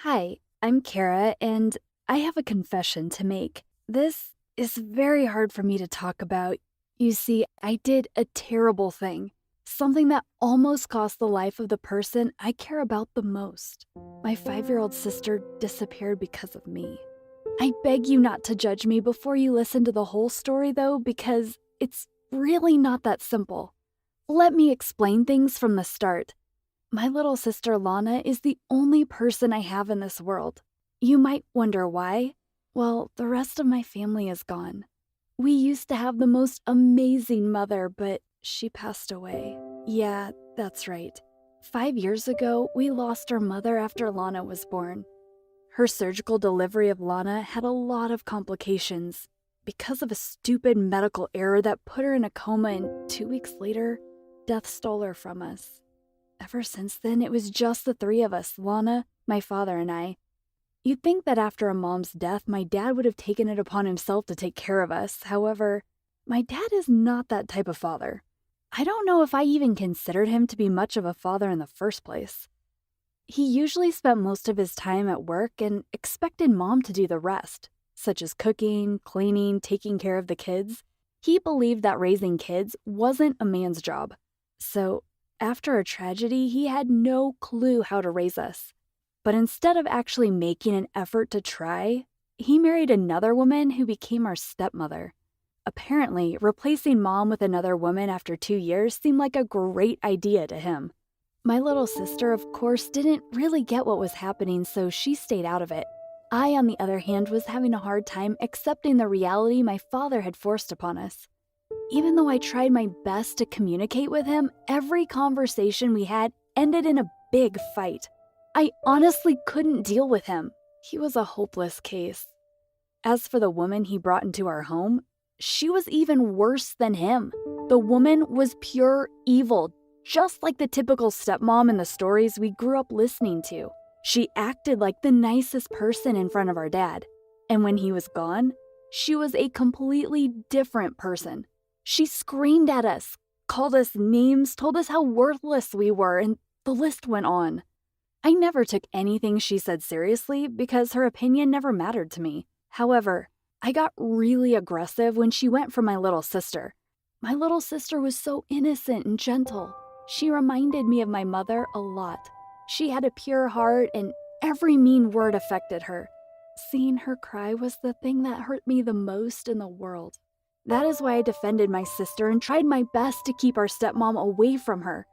Hi, I'm Kara, and I have a confession to make. This is very hard for me to talk about. You see, I did a terrible thing, something that almost cost the life of the person I care about the most. My 5-year-old sister disappeared because of me. I beg you not to judge me before you listen to the whole story, though, because it's really not that simple. Let me explain things from the start. My little sister Lana is the only person I have in this world. You might wonder why. Well, the rest of my family is gone. We used to have the most amazing mother, but she passed away. Yeah, that's right. 5 years ago, we lost our mother after Lana was born. Her surgical delivery of Lana had a lot of complications because of a stupid medical error that put her in a coma, and 2 weeks later, death stole her from us. Ever since then, it was just the three of us, Lana, my father, and I. You'd think that after a mom's death, my dad would have taken it upon himself to take care of us. However, my dad is not that type of father. I don't know if I even considered him to be much of a father in the first place. He usually spent most of his time at work and expected mom to do the rest, such as cooking, cleaning, taking care of the kids. He believed that raising kids wasn't a man's job. So, after a tragedy, he had no clue how to raise us. But instead of actually making an effort to try, he married another woman who became our stepmother. Apparently, replacing mom with another woman after 2 years seemed like a great idea to him. My little sister, of course, didn't really get what was happening, so she stayed out of it. I, on the other hand, was having a hard time accepting the reality my father had forced upon us. Even though I tried my best to communicate with him, every conversation we had ended in a big fight. I honestly couldn't deal with him. He was a hopeless case. As for the woman he brought into our home, she was even worse than him. The woman was pure evil, just like the typical stepmom in the stories we grew up listening to. She acted like the nicest person in front of our dad. And when he was gone, she was a completely different person. She screamed at us, called us names, told us how worthless we were, and the list went on. I never took anything she said seriously because her opinion never mattered to me. However, I got really aggressive when she went for my little sister. My little sister was so innocent and gentle. She reminded me of my mother a lot. She had a pure heart, and every mean word affected her. Seeing her cry was the thing that hurt me the most in the world. That is why I defended my sister and tried my best to keep our stepmom away from her.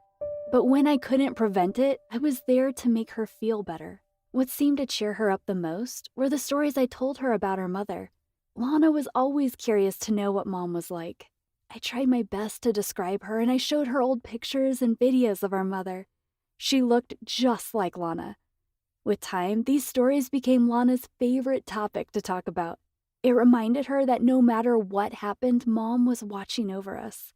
But when I couldn't prevent it, I was there to make her feel better. What seemed to cheer her up the most were the stories I told her about her mother. Lana was always curious to know what mom was like. I tried my best to describe her, and I showed her old pictures and videos of our mother. She looked just like Lana. With time, these stories became Lana's favorite topic to talk about. It reminded her that no matter what happened, mom was watching over us.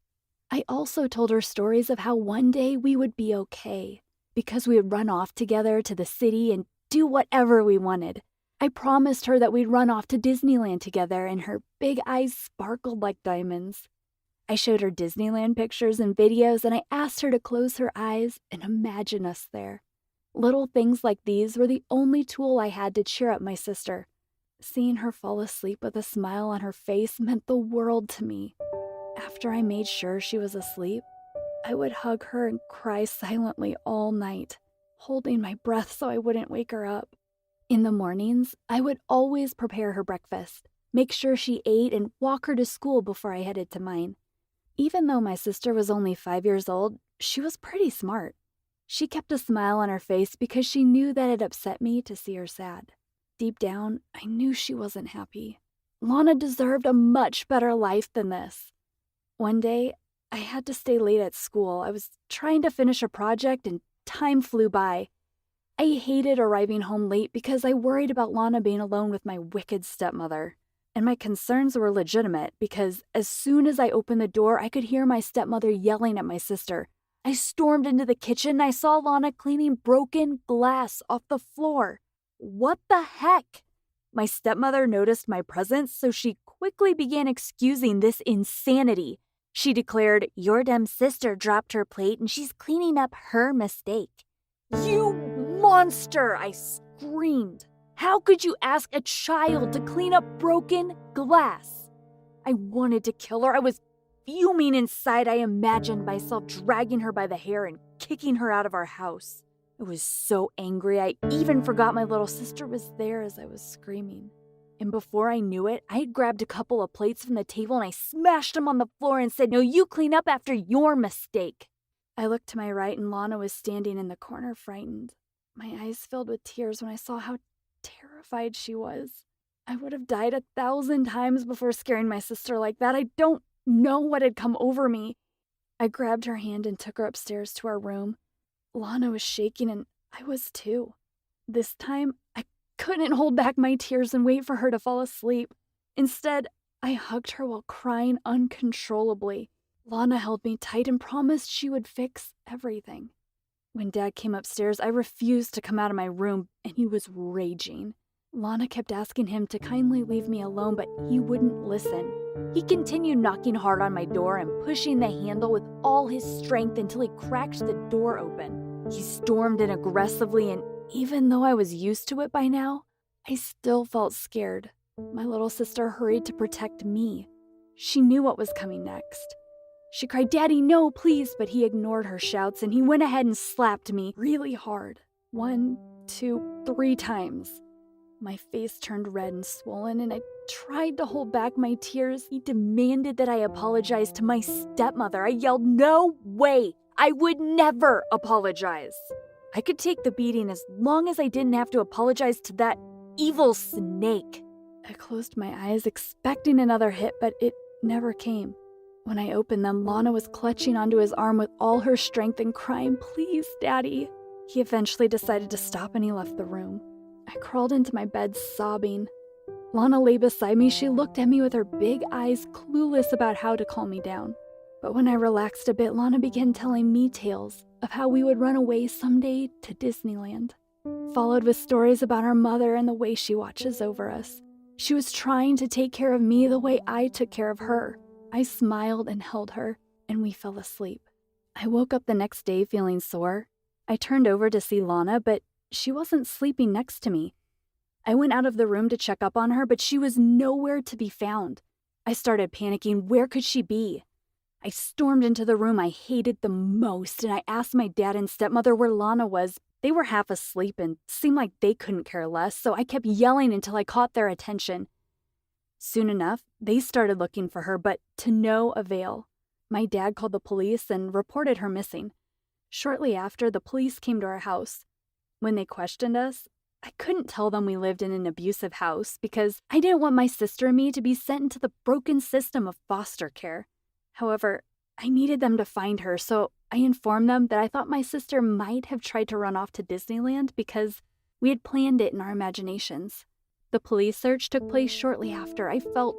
I also told her stories of how one day we would be okay, because we would run off together to the city and do whatever we wanted. I promised her that we'd run off to Disneyland together, and her big eyes sparkled like diamonds. I showed her Disneyland pictures and videos, and I asked her to close her eyes and imagine us there. Little things like these were the only tool I had to cheer up my sister. Seeing her fall asleep with a smile on her face meant the world to me. After I made sure she was asleep, I would hug her and cry silently all night, holding my breath so I wouldn't wake her up. In the mornings, I would always prepare her breakfast, make sure she ate, and walk her to school before I headed to mine. Even though my sister was only 5 years old, she was pretty smart. She kept a smile on her face because she knew that it upset me to see her sad. Deep down, I knew she wasn't happy. Lana deserved a much better life than this. One day, I had to stay late at school. I was trying to finish a project and time flew by. I hated arriving home late because I worried about Lana being alone with my wicked stepmother. And my concerns were legitimate because as soon as I opened the door, I could hear my stepmother yelling at my sister. I stormed into the kitchen and I saw Lana cleaning broken glass off the floor. What the heck? My stepmother noticed my presence, so she quickly began excusing this insanity. She declared, "Your dumb sister dropped her plate and she's cleaning up her mistake." "You monster!" I screamed. How could you ask a child to clean up broken glass? I wanted to kill her. I was fuming inside. I imagined myself dragging her by the hair and kicking her out of our house. I was so angry, I even forgot my little sister was there as I was screaming. And before I knew it, I had grabbed a couple of plates from the table and I smashed them on the floor and said, "No, you clean up after your mistake." I looked to my right and Lana was standing in the corner frightened. My eyes filled with tears when I saw how terrified she was. I would have died 1,000 times before scaring my sister like that. I don't know what had come over me. I grabbed her hand and took her upstairs to our room. Lana was shaking and I was too. This time, I couldn't hold back my tears and wait for her to fall asleep. Instead, I hugged her while crying uncontrollably. Lana held me tight and promised she would fix everything. When Dad came upstairs, I refused to come out of my room, and he was raging. Lana kept asking him to kindly leave me alone, but he wouldn't listen. He continued knocking hard on my door and pushing the handle with all his strength until he cracked the door open. He stormed in aggressively, and even though I was used to it by now, I still felt scared. My little sister hurried to protect me. She knew what was coming next. She cried, "Daddy, no, please," but he ignored her shouts and he went ahead and slapped me really hard. 1, 2, 3 times. My face turned red and swollen, and I tried to hold back my tears. He demanded that I apologize to my stepmother. I yelled, "No way! I would never apologize!" I could take the beating as long as I didn't have to apologize to that evil snake. I closed my eyes, expecting another hit, but it never came. When I opened them, Lana was clutching onto his arm with all her strength and crying, "Please, Daddy." He eventually decided to stop and he left the room. I crawled into my bed sobbing. Lana lay beside me. She looked at me with her big eyes, clueless about how to calm me down. But when I relaxed a bit, Lana began telling me tales of how we would run away someday to Disneyland, followed with stories about our mother and the way she watches over us. She was trying to take care of me the way I took care of her. I smiled and held her, and we fell asleep. I woke up the next day feeling sore. I turned over to see Lana, but she wasn't sleeping next to me. I went out of the room to check up on her, but she was nowhere to be found. I started panicking. Where could she be? I stormed into the room I hated the most, and I asked my dad and stepmother where Lana was. They were half asleep and seemed like they couldn't care less, so I kept yelling until I caught their attention. Soon enough, they started looking for her, but to no avail. My dad called the police and reported her missing. Shortly after, the police came to our house. When they questioned us, I couldn't tell them we lived in an abusive house because I didn't want my sister and me to be sent into the broken system of foster care. However, I needed them to find her, so I informed them that I thought my sister might have tried to run off to Disneyland because we had planned it in our imaginations. The police search took place shortly after. I felt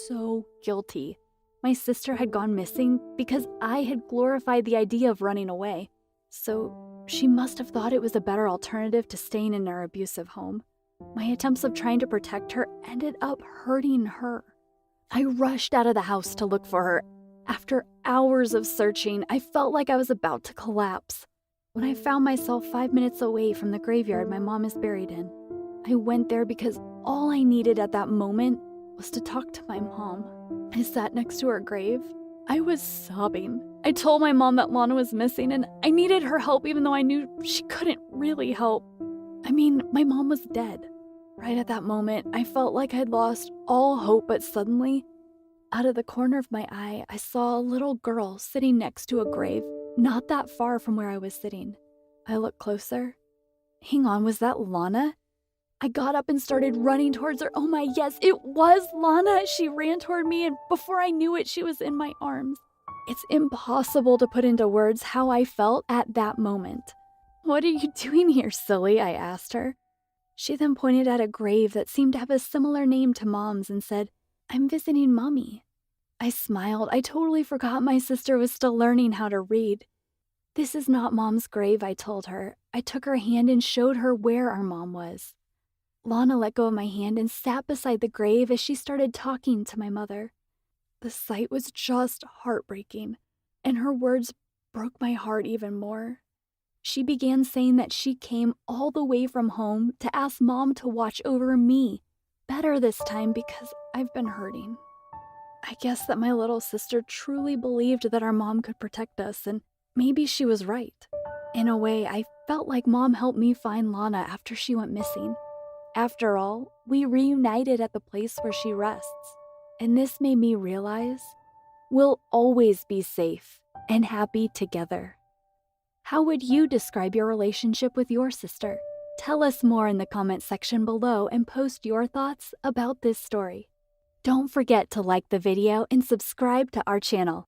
so guilty. My sister had gone missing because I had glorified the idea of running away. So she must have thought it was a better alternative to staying in our abusive home. My attempts of trying to protect her ended up hurting her. I rushed out of the house to look for her. After hours of searching, I felt like I was about to collapse. When I found myself 5 minutes away from the graveyard my mom is buried in, I went there because all I needed at that moment was to talk to my mom. I sat next to her grave. I was sobbing. I told my mom that Lana was missing and I needed her help even though I knew she couldn't really help. I mean, my mom was dead. Right at that moment, I felt like I'd lost all hope, but suddenly, out of the corner of my eye, I saw a little girl sitting next to a grave, not that far from where I was sitting. I looked closer. Hang on, was that Lana? I got up and started running towards her. Oh my, yes, it was Lana. She ran toward me, and before I knew it, she was in my arms. It's impossible to put into words how I felt at that moment. "What are you doing here, silly?" I asked her. She then pointed at a grave that seemed to have a similar name to Mom's and said, "I'm visiting Mommy." I smiled. I totally forgot my sister was still learning how to read. "This is not Mom's grave," I told her. I took her hand and showed her where our mom was. Lana let go of my hand and sat beside the grave as she started talking to my mother. The sight was just heartbreaking, and her words broke my heart even more. She began saying that she came all the way from home to ask Mom to watch over me. Better this time because I've been hurting. I guess that my little sister truly believed that our mom could protect us, and maybe she was right. In a way, I felt like Mom helped me find Lana after she went missing. After all, we reunited at the place where she rests, and this made me realize we'll always be safe and happy together. How would you describe your relationship with your sister? Tell us more in the comment section below and post your thoughts about this story. Don't forget to like the video and subscribe to our channel.